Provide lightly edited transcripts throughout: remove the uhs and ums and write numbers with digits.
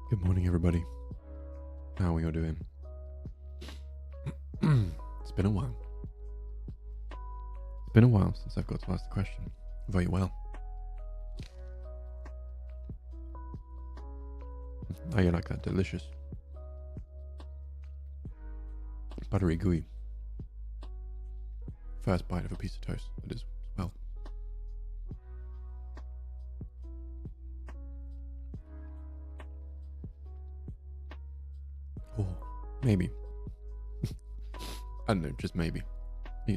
Good morning, everybody. How are you all doing? It's been a while. It's been a while since I've got to ask the question. Very well. How you like that? Delicious. Buttery gooey. First bite of a piece of toast, that is, as well. Or maybe. I don't know, just maybe.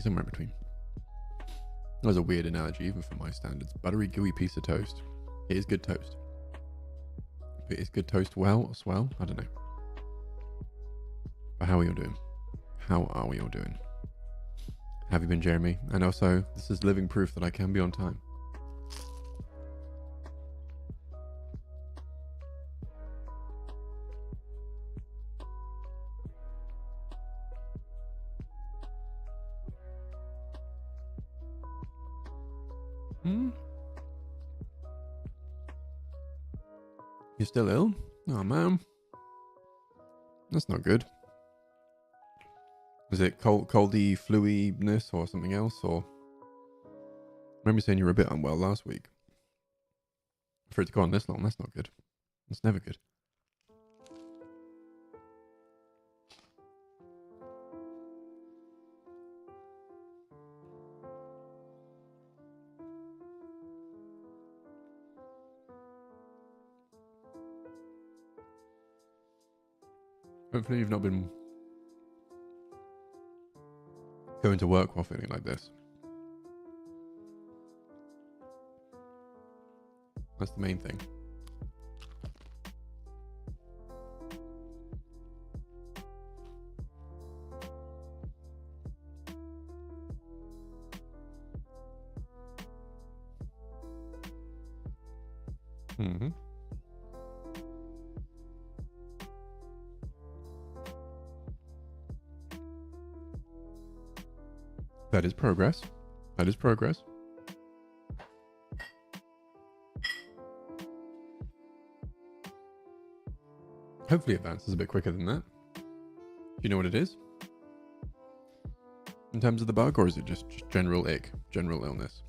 Somewhere in between. That was a weird analogy, even for my standards. Buttery gooey piece of toast. It is good toast. But is good toast well or swell? I don't know. But how are you all doing? How are we all doing? Have you been, Jeremy? And also, this is living proof that I can be on time. You're still ill? Oh, man. That's not good. Is it coldy, fluiness or something else? Or I remember saying you were a bit unwell last week. For it to go on this long, that's not good. It's never good. Hopefully you've not been going to work while feeling like this. That's the main thing. Mm-hmm. That is progress. That is progress. Hopefully it advances a bit quicker than that. Do you know what it is? In terms of the bug, or is it just general ick, general illness?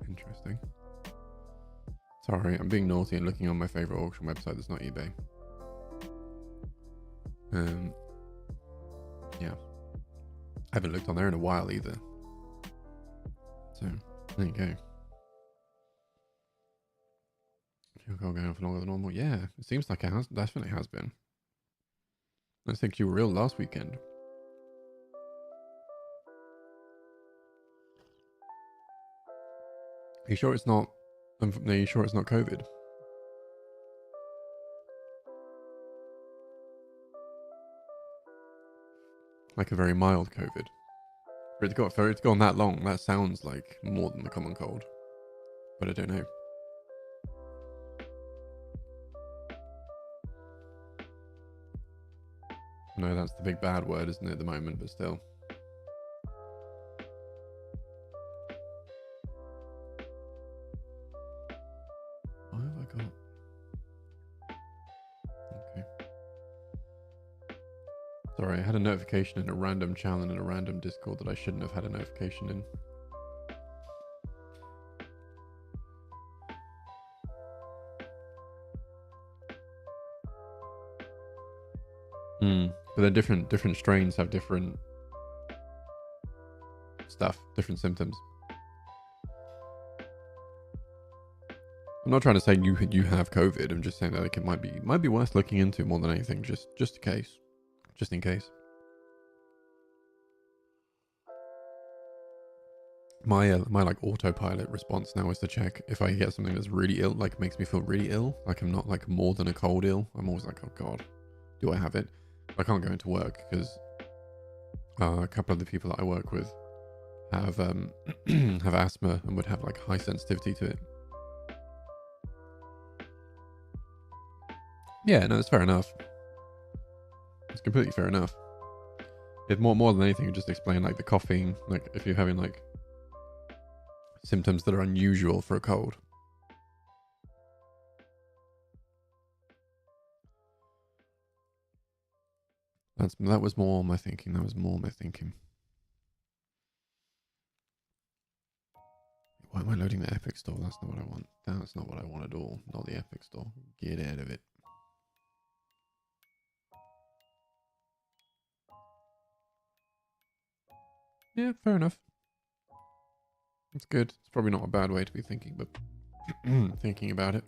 Interesting. Sorry, I'm being naughty and looking on my favorite auction website that's not eBay. Yeah. I haven't looked on there in a while either. So, there you go. You're going for longer than normal. Yeah, it seems like it has, definitely has been. I think you were ill last weekend. Are you sure it's not? Are you sure it's not COVID? Like a very mild COVID. For it to go on that long, that sounds like more than the common cold. But I don't know. No, that's the big bad word, isn't it, at the moment, but still. Why have I got... Okay. Sorry, I had a notification in a random channel in a random Discord that I shouldn't have had a notification in. But they're different strains have different stuff, different symptoms. I'm not trying to say you have COVID. I'm just saying that it might be worth looking into more than anything, just in case. Just in case. my like autopilot response now is to check if I get something that's really ill, like makes me feel really ill, like I'm not like more than a cold ill. I'm always like, oh god, do I have it? I can't go into work because a couple of the people that I work with have have asthma and would have like high sensitivity to it. Yeah, no, it's fair enough. It's completely fair enough. It more than anything, just explain like the coughing, like if you're having like symptoms that are unusual for a cold. That was more my thinking. That was more my thinking. Why am I loading the Epic Store? That's not what I want. That's not what I want at all. Not the Epic Store. Get out of it. Yeah, fair enough. It's good. It's probably not a bad way to be thinking, but thinking about it.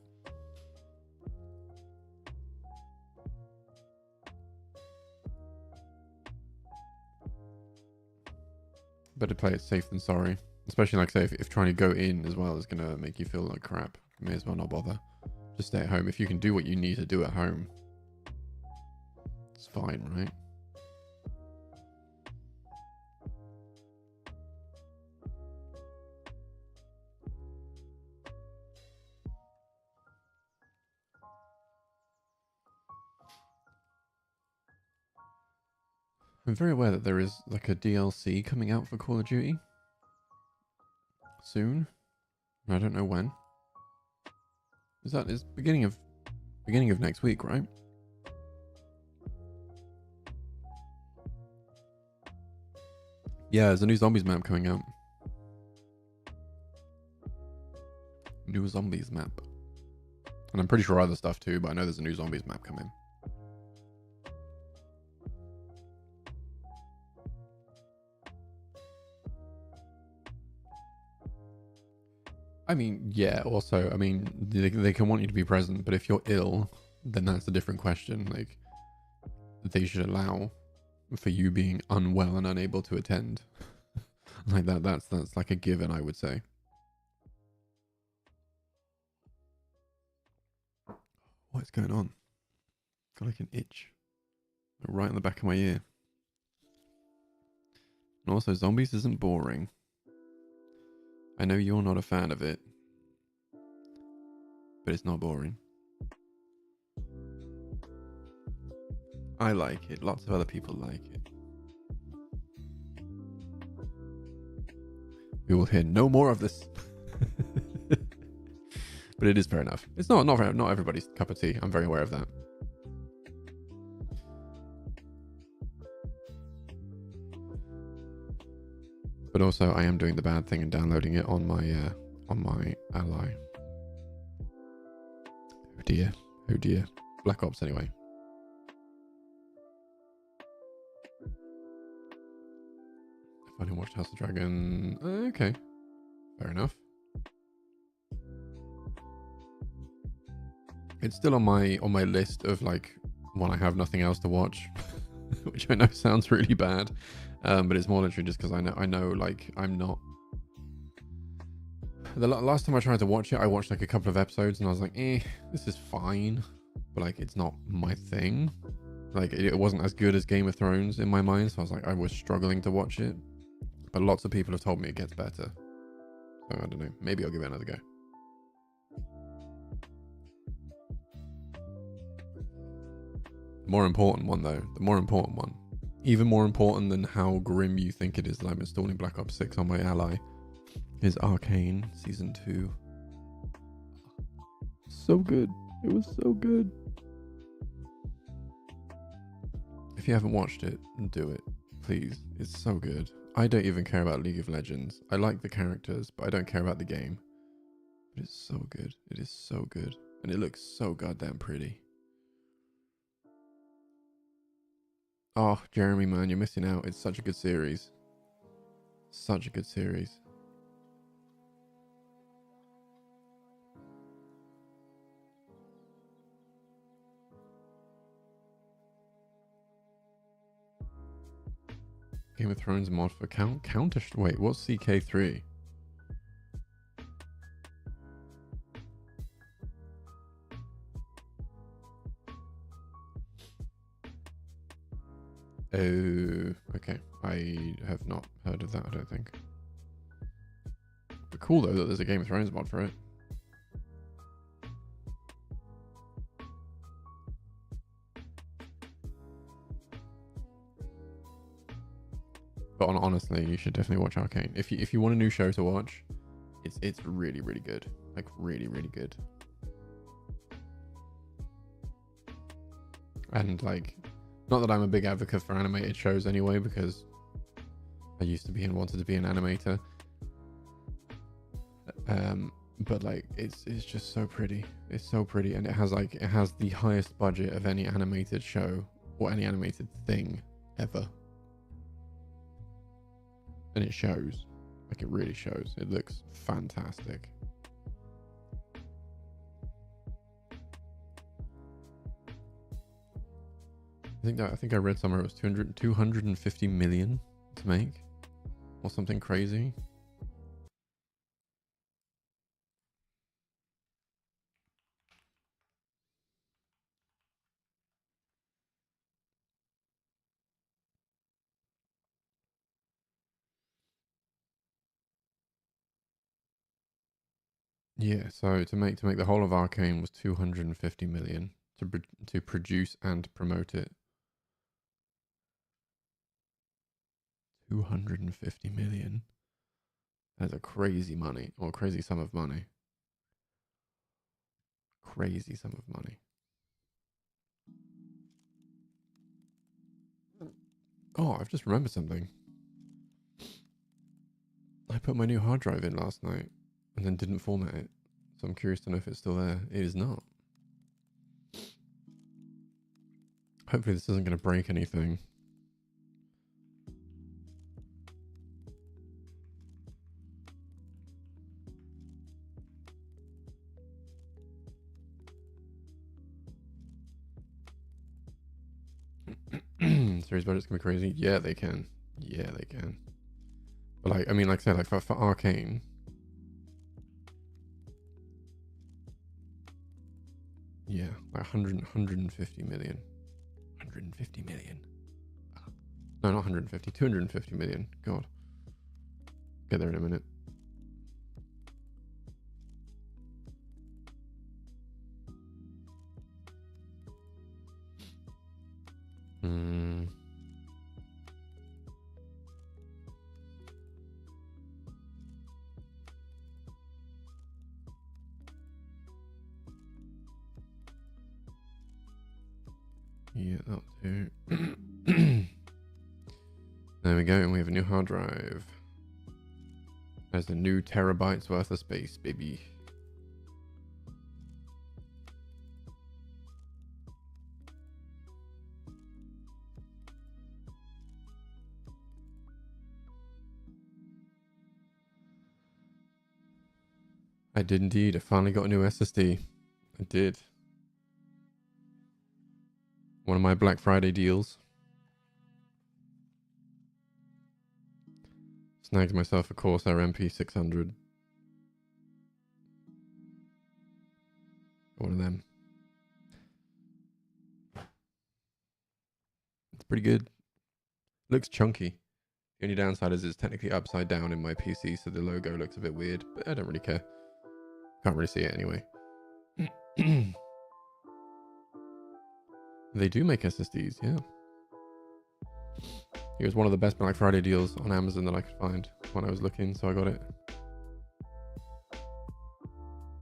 Better play it safe than sorry. Especially like say if trying to go in as well is gonna make you feel like crap. May as well not bother. Just stay at home. If you can do what you need to do at home, it's fine, right? I'm very aware that there is like a DLC coming out for Call of Duty soon. I don't know when. Is beginning of next week, right? Yeah, there's a new zombies map coming out. New zombies map. And I'm pretty sure other stuff too, but I know there's a new zombies map coming. I mean, yeah, also, I mean, they can want you to be present, but if you're ill, then that's a different question. Like, they should allow for you being unwell and unable to attend. Like that's like a given, I would say. What's going on? Got like an itch right in the back of my ear. And also, zombies isn't boring. I know you're not a fan of it, but it's not boring. I like it. Lots of other people like it. We will hear no more of this. But it is fair enough. It's not everybody's cup of tea. I'm very aware of that. But also, I am doing the bad thing and downloading it on my Ally. Oh dear. Oh dear. Black Ops anyway. If I didn't watch House of Dragon, okay, fair enough. It's still on my list of like when I have nothing else to watch, which I know sounds really bad, but it's more literally just because I know like I'm not. The last time I tried to watch it, I watched like a couple of episodes and I was like, this is fine, but like it's not my thing. Like it wasn't as good as Game of Thrones in my mind, so I was like, I was struggling to watch it. But lots of people have told me it gets better. So I don't know. Maybe I'll give it another go. The more important one, though. The more important one. Even more important than how grim you think it is that I'm installing Black Ops 6 on my Ally is Arcane Season 2. So good. It was so good. If you haven't watched it, do it. Please. It's so good. I don't even care about League of Legends. I like the characters, but I don't care about the game. But it's so good. It is so good. And it looks so goddamn pretty. Oh, Jeremy, man, you're missing out. It's such a good series. Such a good series. Game of Thrones mod for Counter... Wait, what's CK3? Oh, okay. I have not heard of that, I don't think. But cool though that there's a Game of Thrones mod for it. But honestly, you should definitely watch Arcane. If you want a new show to watch, it's really, really good. Like really, really good. And like, not that I'm a big advocate for animated shows anyway, because I used to be and wanted to be an animator. But like, it's just so pretty. It's so pretty, and it has the highest budget of any animated show or any animated thing ever. And it shows. Like, it really shows. It looks fantastic. I think I read somewhere it was 250 million to make, or something crazy. Yeah, so to make the whole of Arcane was 250 million to produce and promote it. 250 million. That's a crazy money, or crazy sum of money. Crazy sum of money. Oh, I've just remembered something. I put my new hard drive in last night and then didn't format it. So I'm curious to know if it's still there. It is not. Hopefully this isn't going to break anything. Series budgets can be crazy. Yeah, they can. Yeah, they can. But like, I mean, like I said, like for Arcane, yeah, like 150 million. 150 million. No, not 150, 250 million. God. Get there in a minute. Yeah, that'll do. There we go, and we have a new hard drive. There's a new terabytes worth of space, baby. I did indeed. I finally got a new SSD. I did. One of my Black Friday deals. Snagged myself a Corsair MP600. One of them. It's pretty good. Looks chunky. The only downside is it's technically upside down in my PC, so the logo looks a bit weird, but I don't really care. Can't really see it anyway. They do make SSDs, yeah. It was one of the best Black Friday deals on Amazon that I could find when I was looking, so I got it.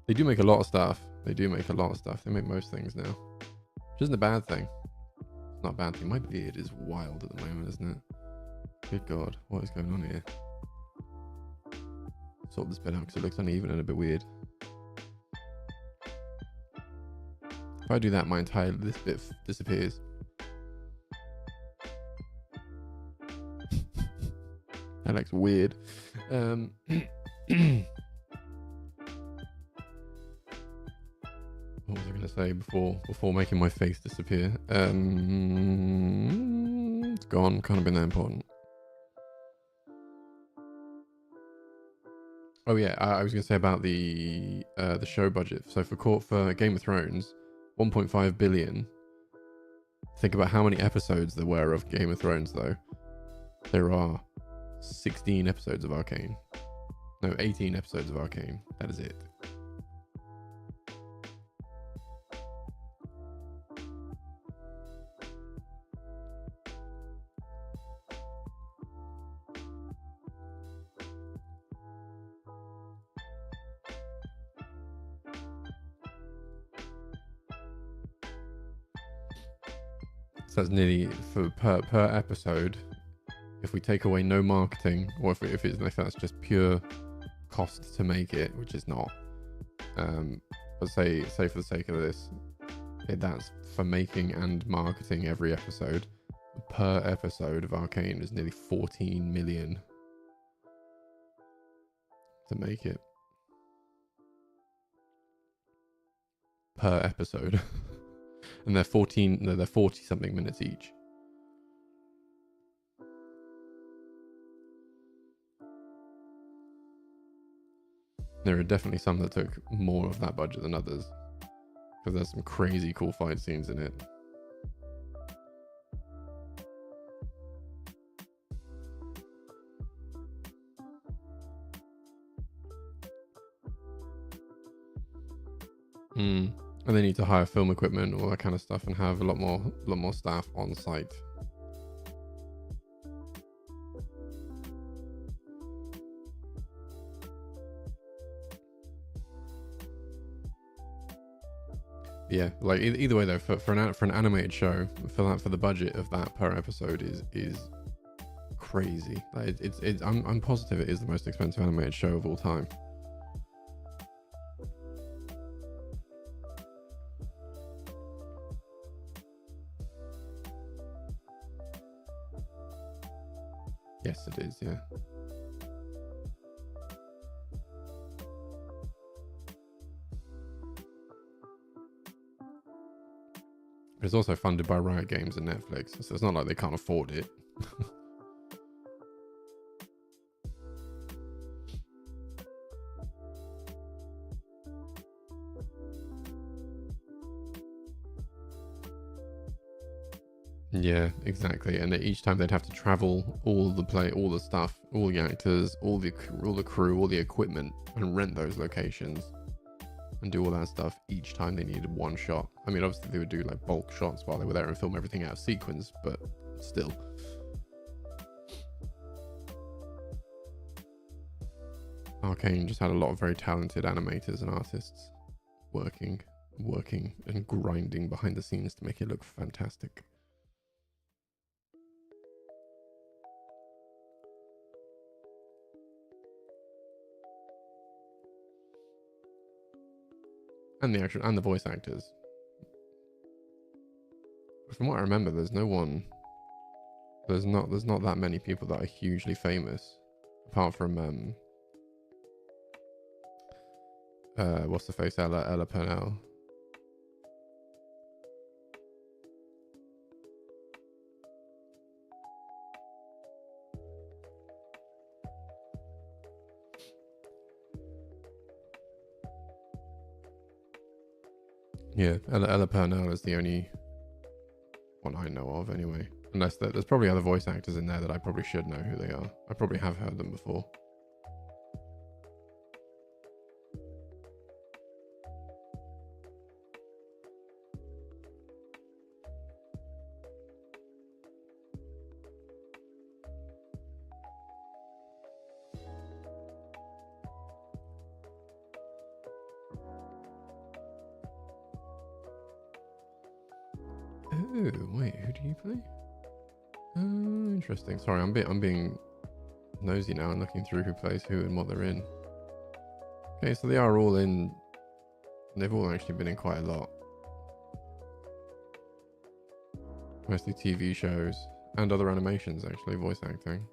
They do make a lot of stuff. They do make a lot of stuff. They make most things now, which isn't a bad thing. It's not a bad thing. My beard is wild at the moment, isn't it? Good God, what is going on here? Sort this bit out because it looks uneven and a bit weird. If I do that, this bit disappears. That looks weird. What was I going to say before making my face disappear? It's gone. Can't have been that important. Oh yeah, I was going to say about the show budget. So for Game of Thrones, 1.5 billion. Think about how many episodes there were of Game of Thrones, though. There are 16 episodes of Arcane. No, 18 episodes of Arcane. That is it. So that's nearly for per episode. If we take away no marketing, or if that's just pure cost to make it, which is not. But say for the sake of this, that's for making and marketing every episode. Per episode of Arcane is nearly 14 million to make it. Per episode. And they're 40 something minutes each. There are definitely some that took more of that budget than others, because there's some crazy cool fight scenes in it. And they need to hire film equipment, all that kind of stuff, and have a lot more staff on site. Yeah, like either way though, for an animated show, for the budget of that per episode is crazy. Like I'm positive it is the most expensive animated show of all time. Yes, it is. Yeah. But it's also funded by Riot Games and Netflix, so it's not like they can't afford it. Yeah, exactly. And each time they'd have to travel all the stuff, all the actors, all the crew, all the equipment, and rent those locations and do all that stuff each time they needed one shot. I mean, obviously they would do like bulk shots while they were there and film everything out of sequence, but still. Arcane just had a lot of very talented animators and artists working and grinding behind the scenes to make it look fantastic. And the voice actors. From what I remember, there's not that many people that are hugely famous, apart from what's the face, Ella Purnell. Yeah, Ella Purnell is the only one I know of anyway. Unless there's probably other voice actors in there that I probably should know who they are. I probably have heard them before. Oh, wait, who do you play? Interesting. Sorry, I'm being nosy now and looking through who plays who and what they're in. Okay, so they are all in. They've all actually been in quite a lot. Mostly TV shows and other animations, actually, voice acting.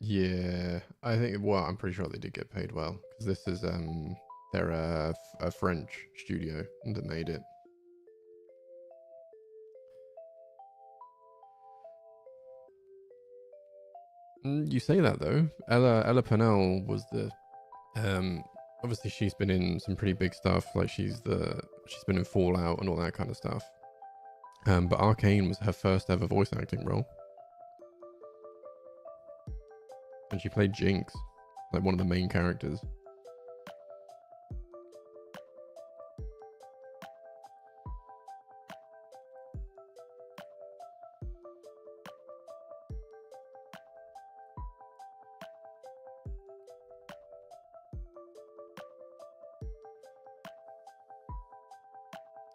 Yeah, I think, well, I'm pretty sure they did get paid well, because this is they're a French studio that made it. You say that though. Ella Purnell was the obviously she's been in some pretty big stuff. Like she's been in Fallout and all that kind of stuff. But Arcane was her first ever voice acting role, and she played Jinx, like one of the main characters.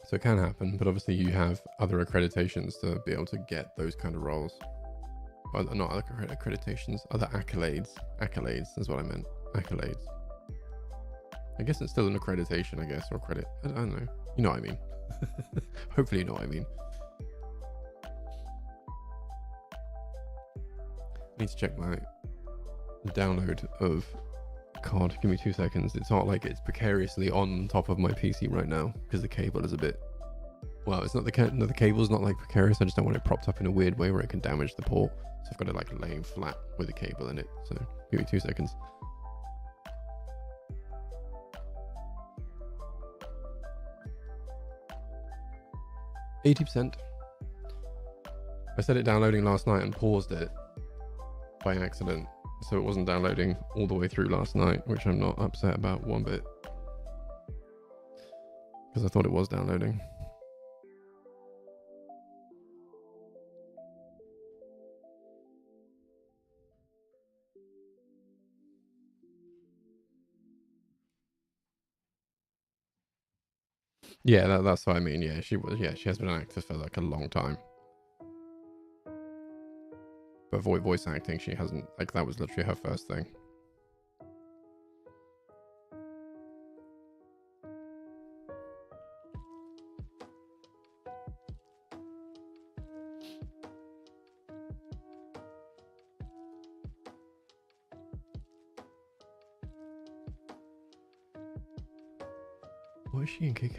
So it can happen, but obviously you have other accreditations to be able to get those kind of roles. Well, not other accreditations, other accolades. Accolades is what I meant. Accolades. I guess it's still an accreditation, I guess, or credit. I don't know. You know what I mean. Hopefully you know what I mean. I need to check my download of COD. Give me 2 seconds. It's not like it's precariously on top of my PC right now because the cable is a bit, well, it's not the cable's not like precarious. I just don't want it propped up in a weird way where it can damage the port. So I've got it like laying flat with a cable in it. So give me 2 seconds. %. I set it downloading last night and paused it by accident, so it wasn't downloading all the way through last night, which I'm not upset about one bit, because I thought it was downloading. Yeah, that's what I mean. Yeah, she has been an actor for like a long time. But voice acting, she hasn't, like, that was literally her first thing. What is she in KK?